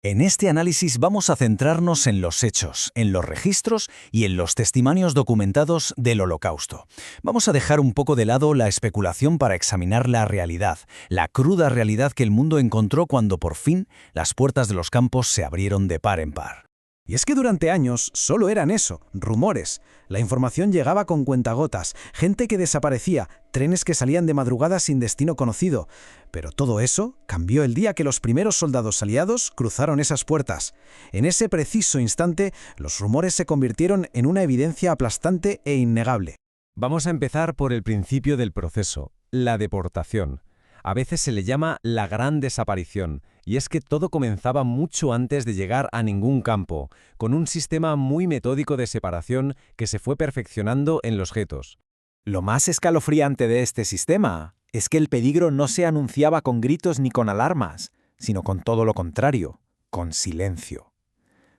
En este análisis vamos a centrarnos en los hechos, en los registros y en los testimonios documentados del Holocausto. Vamos a dejar un poco de lado la especulación para examinar la realidad, la cruda realidad que el mundo encontró cuando por fin las puertas de los campos se abrieron de par en par. Y es que durante años solo eran eso, rumores. La información llegaba con cuentagotas, gente que desaparecía, trenes que salían de madrugada sin destino conocido. Pero todo eso cambió el día que los primeros soldados aliados cruzaron esas puertas. En ese preciso instante, los rumores se convirtieron en una evidencia aplastante e innegable. Vamos a empezar por el principio del proceso, la deportación. A veces se le llama la gran desaparición, y es que todo comenzaba mucho antes de llegar a ningún campo, con un sistema muy metódico de separación que se fue perfeccionando en los guetos. Lo más escalofriante de este sistema es que el peligro no se anunciaba con gritos ni con alarmas, sino con todo lo contrario, con silencio.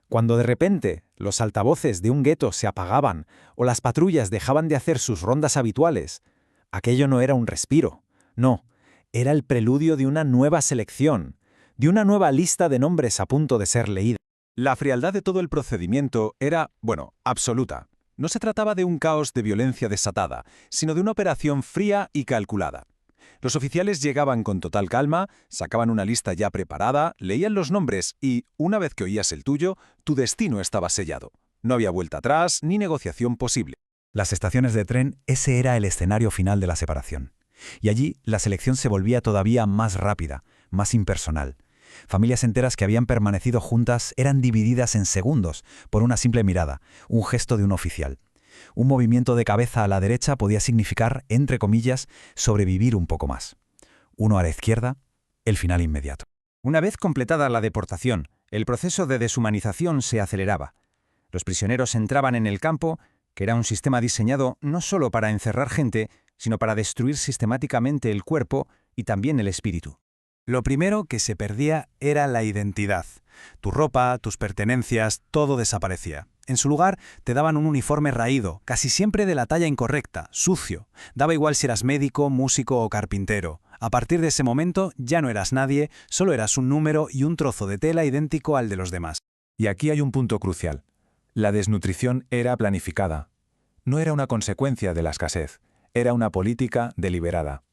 Cuando de repente los altavoces de un gueto se apagaban o las patrullas dejaban de hacer sus rondas habituales, aquello no era un respiro, no. Era el preludio de una nueva selección, de una nueva lista de nombres a punto de ser leída. La frialdad de todo el procedimiento era, absoluta. No se trataba de un caos de violencia desatada, sino de una operación fría y calculada. Los oficiales llegaban con total calma, sacaban una lista ya preparada, leían los nombres y, una vez que oías el tuyo, tu destino estaba sellado. No había vuelta atrás ni negociación posible. Las estaciones de tren, ese era el escenario final de la separación. Y allí la selección se volvía todavía más rápida, más impersonal. Familias enteras que habían permanecido juntas eran divididas en segundos por una simple mirada, un gesto de un oficial. Un movimiento de cabeza a la derecha podía significar, entre comillas, sobrevivir un poco más. Uno a la izquierda, el final inmediato. Una vez completada la deportación, el proceso de deshumanización se aceleraba. Los prisioneros entraban en el campo, que era un sistema diseñado no solo para encerrar gente, sino para destruir sistemáticamente el cuerpo y también el espíritu. Lo primero que se perdía era la identidad. Tu ropa, tus pertenencias, todo desaparecía. En su lugar, te daban un uniforme raído, casi siempre de la talla incorrecta, sucio. Daba igual si eras médico, músico o carpintero. A partir de ese momento ya no eras nadie, solo eras un número y un trozo de tela idéntico al de los demás. Y aquí hay un punto crucial. La desnutrición era planificada. No era una consecuencia de la escasez. Era una política deliberada.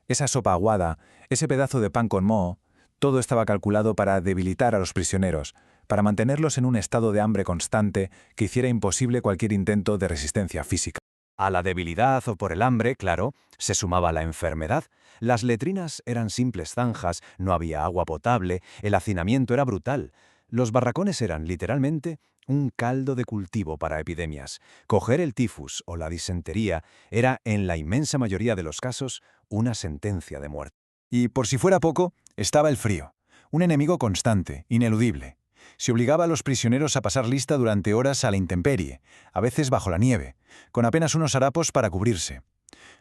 Esa sopa aguada, ese pedazo de pan con moho, todo estaba calculado para debilitar a los prisioneros, para mantenerlos en un estado de hambre constante que hiciera imposible cualquier intento de resistencia física. A la debilidad o por el hambre, claro, se sumaba la enfermedad. Las letrinas eran simples zanjas, no había agua potable, el hacinamiento era brutal. Los barracones eran, literalmente, un caldo de cultivo para epidemias. Coger el tifus o la disentería era, en la inmensa mayoría de los casos, una sentencia de muerte. Y por si fuera poco, estaba el frío, un enemigo constante, ineludible. Se obligaba a los prisioneros a pasar lista durante horas a la intemperie, a veces bajo la nieve, con apenas unos harapos para cubrirse.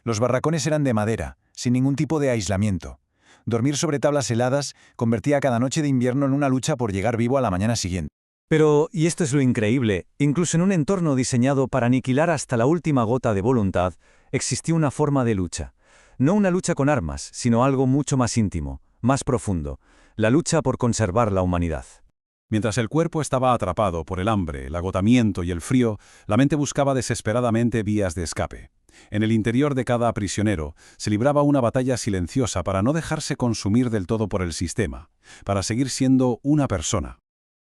Los barracones eran de madera, sin ningún tipo de aislamiento. Dormir sobre tablas heladas convertía cada noche de invierno en una lucha por llegar vivo a la mañana siguiente. Pero, y esto es lo increíble, incluso en un entorno diseñado para aniquilar hasta la última gota de voluntad, existió una forma de lucha. No una lucha con armas, sino algo mucho más íntimo, más profundo, la lucha por conservar la humanidad. Mientras el cuerpo estaba atrapado por el hambre, el agotamiento y el frío, la mente buscaba desesperadamente vías de escape. En el interior de cada prisionero se libraba una batalla silenciosa para no dejarse consumir del todo por el sistema, para seguir siendo una persona.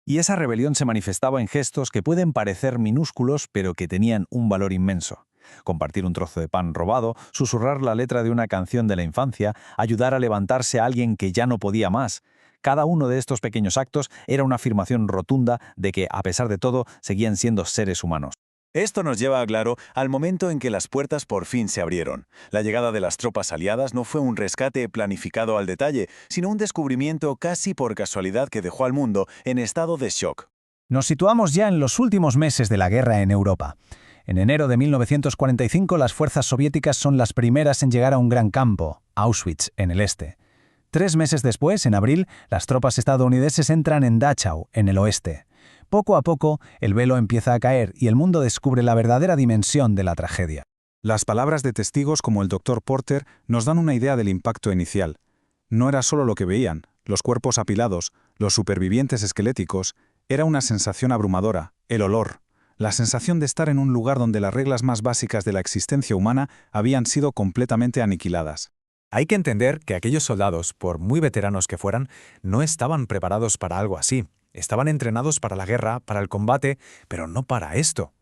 Y esa rebelión se manifestaba en gestos que pueden parecer minúsculos, pero que tenían un valor inmenso. Compartir un trozo de pan robado, susurrar la letra de una canción de la infancia, ayudar a levantarse a alguien que ya no podía más. Cada uno de estos pequeños actos era una afirmación rotunda de que, a pesar de todo, seguían siendo seres humanos. Esto nos lleva, claro, al momento en que las puertas por fin se abrieron. La llegada de las tropas aliadas no fue un rescate planificado al detalle, sino un descubrimiento casi por casualidad que dejó al mundo en estado de shock. Nos situamos ya en los últimos meses de la guerra en Europa. En enero de 1945, las fuerzas soviéticas son las primeras en llegar a un gran campo, Auschwitz, en el este. 3 meses después, en abril, las tropas estadounidenses entran en Dachau, en el oeste. Poco a poco, el velo empieza a caer y el mundo descubre la verdadera dimensión de la tragedia. Las palabras de testigos como el Dr. Porter nos dan una idea del impacto inicial. No era solo lo que veían, los cuerpos apilados, los supervivientes esqueléticos, era una sensación abrumadora, el olor, la sensación de estar en un lugar donde las reglas más básicas de la existencia humana habían sido completamente aniquiladas. Hay que entender que aquellos soldados, por muy veteranos que fueran, no estaban preparados para algo así. Estaban entrenados para la guerra, para el combate, pero no para esto.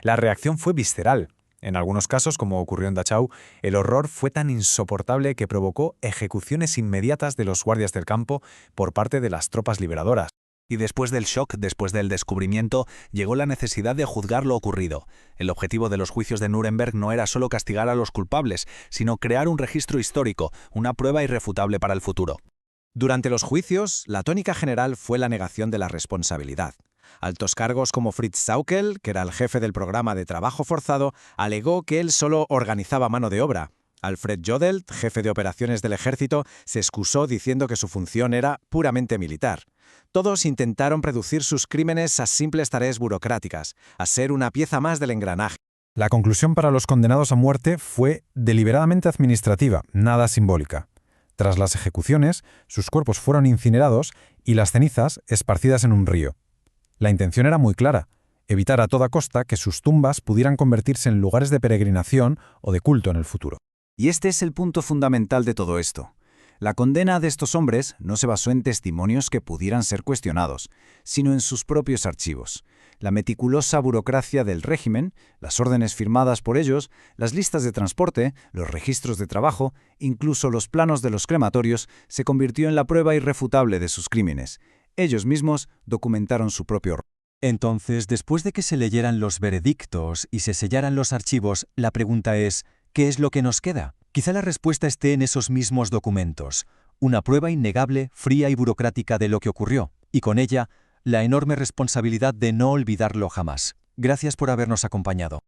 La reacción fue visceral. En algunos casos, como ocurrió en Dachau, el horror fue tan insoportable que provocó ejecuciones inmediatas de los guardias del campo por parte de las tropas liberadoras. Y después del shock, después del descubrimiento, llegó la necesidad de juzgar lo ocurrido. El objetivo de los juicios de Nuremberg no era solo castigar a los culpables, sino crear un registro histórico, una prueba irrefutable para el futuro. Durante los juicios, la tónica general fue la negación de la responsabilidad. Altos cargos como Fritz Sauckel, que era el jefe del programa de trabajo forzado, alegó que él solo organizaba mano de obra. Alfred Jodl, jefe de operaciones del ejército, se excusó diciendo que su función era puramente militar. Todos intentaron reducir sus crímenes a simples tareas burocráticas, a ser una pieza más del engranaje. La conclusión para los condenados a muerte fue deliberadamente administrativa, nada simbólica. Tras las ejecuciones, sus cuerpos fueron incinerados y las cenizas esparcidas en un río. La intención era muy clara: evitar a toda costa que sus tumbas pudieran convertirse en lugares de peregrinación o de culto en el futuro. Y este es el punto fundamental de todo esto. La condena de estos hombres no se basó en testimonios que pudieran ser cuestionados, sino en sus propios archivos. La meticulosa burocracia del régimen, las órdenes firmadas por ellos, las listas de transporte, los registros de trabajo, incluso los planos de los crematorios, se convirtió en la prueba irrefutable de sus crímenes. Ellos mismos documentaron su propio horror. Entonces, después de que se leyeran los veredictos y se sellaran los archivos, la pregunta es, ¿qué es lo que nos queda? Quizá la respuesta esté en esos mismos documentos, una prueba innegable, fría y burocrática de lo que ocurrió, y con ella, la enorme responsabilidad de no olvidarlo jamás. Gracias por habernos acompañado.